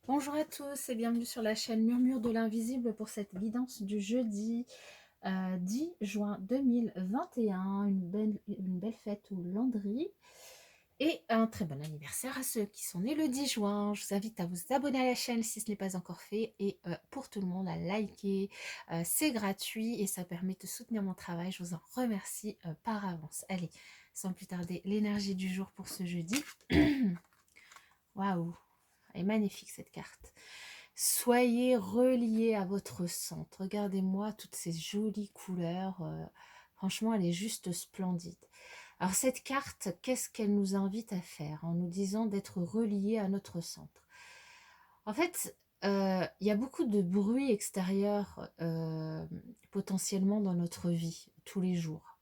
Bonjour à tous et bienvenue sur la chaîne Murmure de l'Invisible pour cette guidance du jeudi 10 juin 2021. Une belle fête au Landry et un très bon anniversaire à ceux qui sont nés le 10 juin. Je vous invite à vous abonner à la chaîne si ce n'est pas encore fait et pour tout le monde à liker. C'est gratuit et ça permet de soutenir mon travail. Je vous en remercie par avance. Allez, sans plus tarder, l'énergie du jour pour ce jeudi. Waouh, elle est magnifique cette carte. Soyez reliés à votre centre. Regardez-moi toutes ces jolies couleurs. Franchement, elle est juste splendide. Alors cette carte, qu'est-ce qu'elle nous invite à faire en nous disant d'être reliés à notre centre? En fait, il y a beaucoup de bruit extérieur potentiellement dans notre vie tous les jours,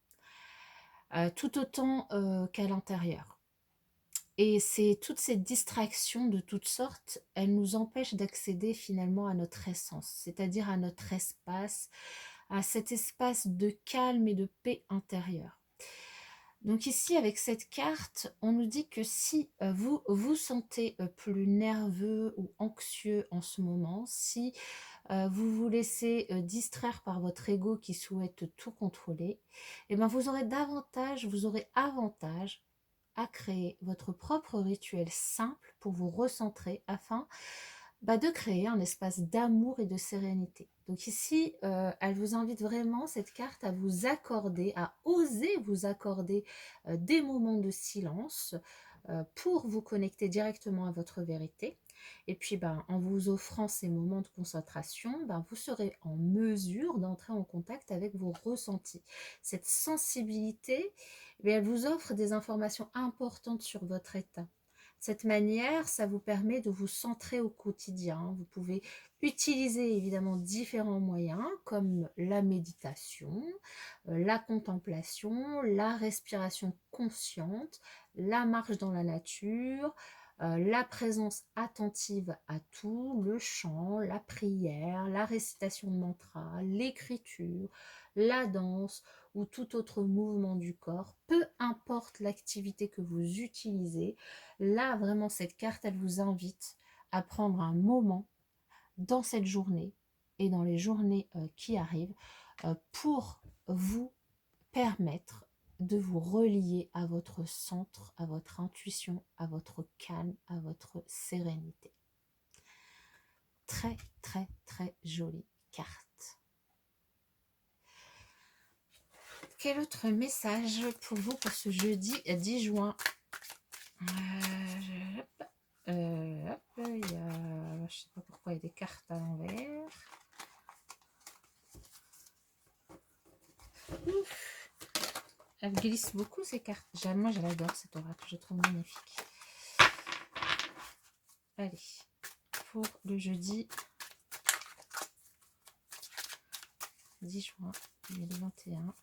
tout autant qu'à l'intérieur. Et c'est toutes ces distractions de toutes sortes, elles nous empêchent d'accéder finalement à notre essence, c'est-à-dire à notre espace, à cet espace de calme et de paix intérieure. Donc ici, avec cette carte, on nous dit que si vous vous sentez plus nerveux ou anxieux en ce moment, si vous vous laissez distraire par votre ego qui souhaite tout contrôler, eh ben vous aurez avantage à créer votre propre rituel simple pour vous recentrer afin de créer un espace d'amour et de sérénité. Donc ici, elle vous invite vraiment, cette carte, à vous accorder, à oser vous accorder des moments de silence pour vous connecter directement à votre vérité. Et puis, en vous offrant ces moments de concentration, vous serez en mesure d'entrer en contact avec vos ressentis. Cette sensibilité, elle vous offre des informations importantes sur votre état. De cette manière, ça vous permet de vous centrer au quotidien. Vous pouvez utiliser évidemment différents moyens comme la méditation, la contemplation, la respiration consciente, la marche dans la nature, la présence attentive à tout, le chant, la prière, la récitation de mantras, l'écriture, la danse ou tout autre mouvement du corps, peu importe l'activité que vous utilisez. Là, vraiment, cette carte, elle vous invite à prendre un moment dans cette journée et dans les journées qui arrivent pour vous permettre de vous relier à votre centre, à votre intuition, à votre calme, à votre sérénité. Très, très, très jolie carte. Quel autre message pour vous pour ce jeudi 10 juin? Je ne sais pas pourquoi il y a des cartes à l'envers. Elle glisse beaucoup ces cartes. Moi, je l'adore cette oracle, je trouve magnifique. Allez, pour le jeudi 10 juin 2021.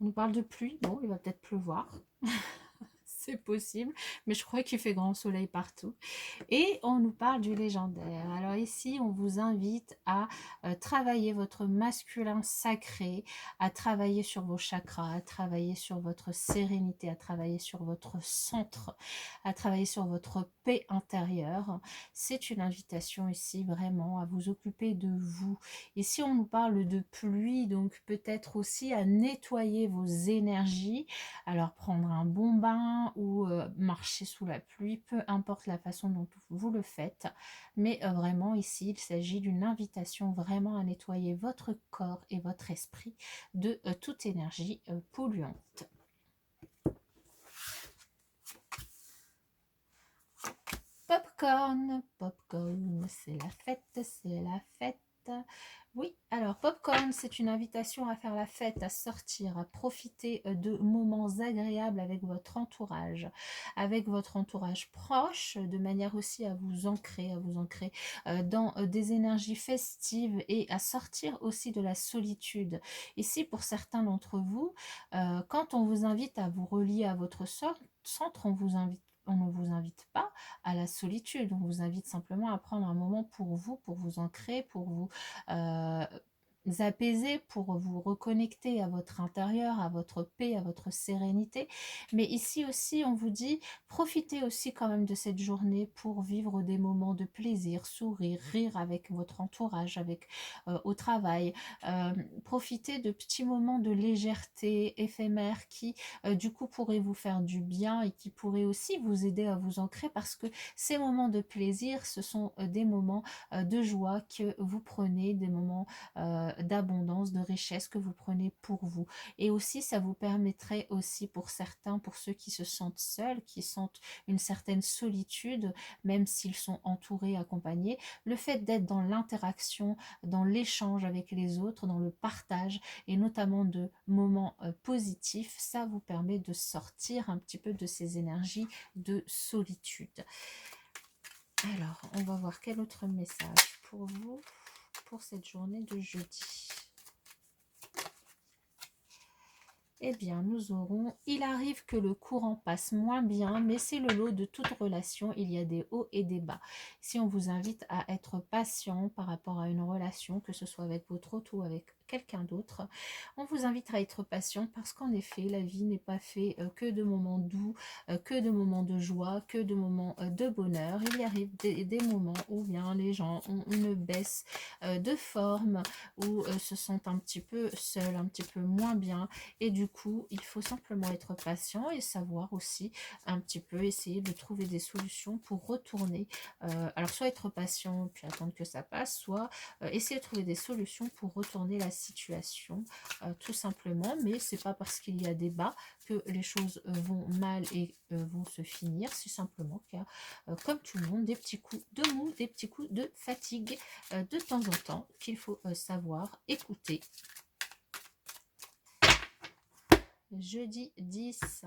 On nous parle de pluie. Bon, il va peut-être pleuvoir. C'est possible, mais je crois qu'il fait grand soleil partout. Et on nous parle du légendaire. Alors ici, on vous invite à travailler votre masculin sacré, à travailler sur vos chakras, à travailler sur votre sérénité, à travailler sur votre centre, à travailler sur votre paix intérieure. C'est une invitation ici vraiment à vous occuper de vous. Ici, on nous parle de pluie, donc peut-être aussi à nettoyer vos énergies. Alors prendre un bon bain ou marcher sous la pluie, peu importe la façon dont vous le faites, mais vraiment ici il s'agit d'une invitation vraiment à nettoyer votre corps et votre esprit de toute énergie polluante. Popcorn, popcorn, c'est la fête, c'est la fête. Oui, alors Popcorn, c'est une invitation à faire la fête, à sortir, à profiter de moments agréables avec votre entourage proche, de manière aussi à vous ancrer dans des énergies festives et à sortir aussi de la solitude. Ici, pour certains d'entre vous, quand on vous invite à vous relier à votre centre, on ne vous invite pas à la solitude, on vous invite simplement à prendre un moment pour vous ancrer, pour euh, apaiser, pour vous reconnecter à votre intérieur, à votre paix, à votre sérénité. Mais ici aussi, on vous dit, profitez aussi quand même de cette journée pour vivre des moments de plaisir, sourire, rire avec votre entourage, avec au travail. Euh, Profitez de petits moments de légèreté éphémère qui, du coup, pourraient vous faire du bien et qui pourraient aussi vous aider à vous ancrer parce que ces moments de plaisir, ce sont des moments de joie que vous prenez, des moments d'abondance, de richesse que vous prenez pour vous. Et aussi, ça vous permettrait aussi pour certains, pour ceux qui se sentent seuls, qui sentent une certaine solitude, même s'ils sont entourés, accompagnés, le fait d'être dans l'interaction, dans l'échange avec les autres, dans le partage, et notamment de moments positifs, ça vous permet de sortir un petit peu de ces énergies de solitude. Alors, on va voir quel autre message pour vous pour cette journée de jeudi. Eh bien, nous aurons, il arrive que le courant passe moins bien, mais c'est le lot de toute relation, il y a des hauts et des bas. Si on vous invite à être patient par rapport à une relation, que ce soit avec votre hôte ou avec quelqu'un d'autre, on vous invite à être patient parce qu'en effet, la vie n'est pas faite que de moments doux, que de moments de joie, que de moments de bonheur. Il y arrive des moments où bien les gens ont une baisse de forme, ou se sentent un petit peu seuls, un petit peu moins bien. Et du coup, il faut simplement être patient et savoir aussi un petit peu essayer de trouver des solutions pour retourner. Alors, soit être patient puis attendre que ça passe, soit essayer de trouver des solutions pour retourner la situation, tout simplement. Mais c'est pas parce qu'il y a des bas que les choses vont mal et vont se finir. C'est simplement qu'il y a, comme tout le monde, des petits coups de mou, des petits coups de fatigue de temps en temps qu'il faut savoir écouter. Jeudi 10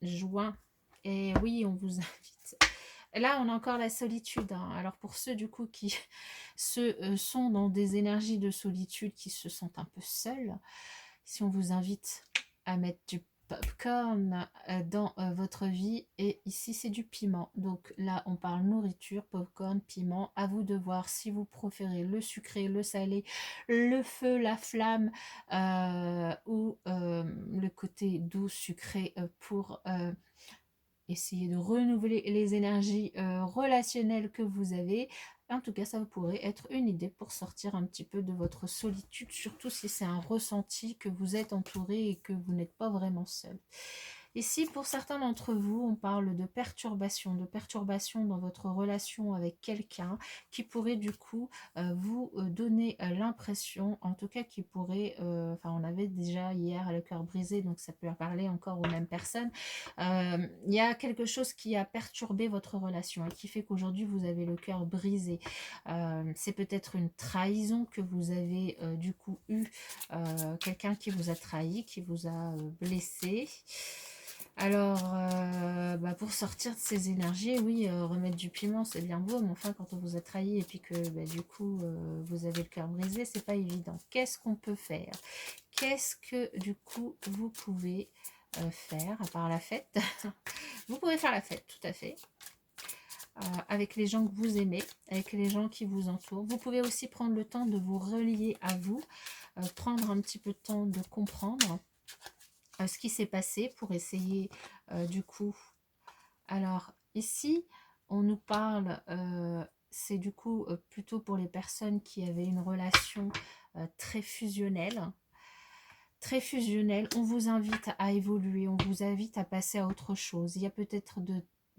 juin. Et oui, on vous invite. Là, on a encore la solitude, hein. Alors pour ceux du coup qui sont dans des énergies de solitude, qui se sentent un peu seuls, si on vous invite à mettre du popcorn dans votre vie, et ici c'est du piment, donc là on parle nourriture, popcorn, piment, à vous de voir si vous préférez le sucré, le salé, le feu, la flamme, ou le côté doux sucré pour essayer de renouveler les énergies relationnelles que vous avez. En tout cas, ça pourrait être une idée pour sortir un petit peu de votre solitude, surtout si c'est un ressenti que vous êtes entouré et que vous n'êtes pas vraiment seul. Ici, pour certains d'entre vous, on parle de perturbation dans votre relation avec quelqu'un qui pourrait du coup vous donner l'impression, en tout cas qui pourrait, enfin on avait déjà hier le cœur brisé, donc ça peut parler encore aux mêmes personnes. Il y a quelque chose qui a perturbé votre relation et qui fait qu'aujourd'hui vous avez le cœur brisé. C'est peut-être une trahison que vous avez du coup eu, quelqu'un qui vous a trahi, qui vous a blessé. Alors, pour sortir de ces énergies, oui, remettre du piment, c'est bien beau, mais enfin, quand on vous a trahi et puis que du coup, vous avez le cœur brisé, c'est pas évident. Qu'est-ce qu'on peut faire? Qu'est-ce que du coup, vous pouvez faire, à part la fête? Vous pouvez faire la fête, tout à fait, avec les gens que vous aimez, avec les gens qui vous entourent. Vous pouvez aussi prendre le temps de vous relier à vous, prendre un petit peu de temps de comprendre ce qui s'est passé pour essayer du coup. Alors ici, on nous parle, c'est du coup plutôt pour les personnes qui avaient une relation très fusionnelle. Très fusionnelle, on vous invite à évoluer, on vous invite à passer à autre chose. Il y a peut-être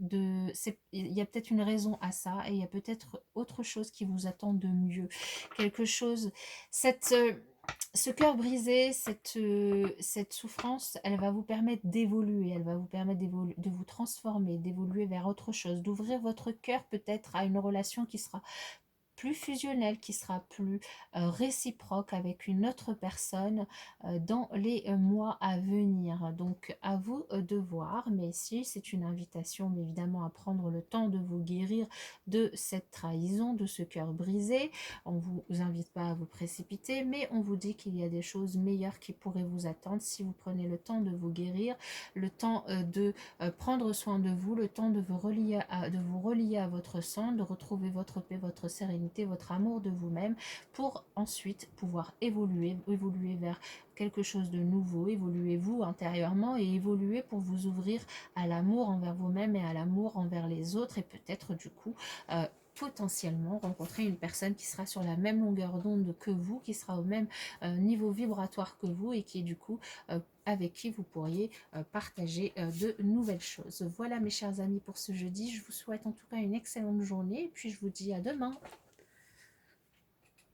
il y a peut-être une raison à ça, et il y a peut-être autre chose qui vous attend de mieux. Quelque chose, ce cœur brisé, cette souffrance, elle va vous permettre d'évoluer, elle va vous permettre de vous transformer, d'évoluer vers autre chose, d'ouvrir votre cœur peut-être à une relation qui sera plus fusionnel, qui sera plus réciproque avec une autre personne dans les mois à venir. Donc à vous de voir, mais ici c'est une invitation évidemment à prendre le temps de vous guérir de cette trahison, de ce cœur brisé. On ne vous invite pas à vous précipiter, mais on vous dit qu'il y a des choses meilleures qui pourraient vous attendre si vous prenez le temps de vous guérir, le temps de prendre soin de vous, le temps de vous relier à votre sang, de retrouver votre paix, votre sérénité, votre amour de vous-même, pour ensuite pouvoir évoluer vers quelque chose de nouveau, évoluez vous intérieurement et évoluer pour vous ouvrir à l'amour envers vous-même et à l'amour envers les autres, et peut-être du coup potentiellement rencontrer une personne qui sera sur la même longueur d'onde que vous, qui sera au même niveau vibratoire que vous, et qui du coup avec qui vous pourriez partager de nouvelles choses. Voilà mes chers amis pour ce jeudi, je vous souhaite en tout cas une excellente journée et puis je vous dis à demain.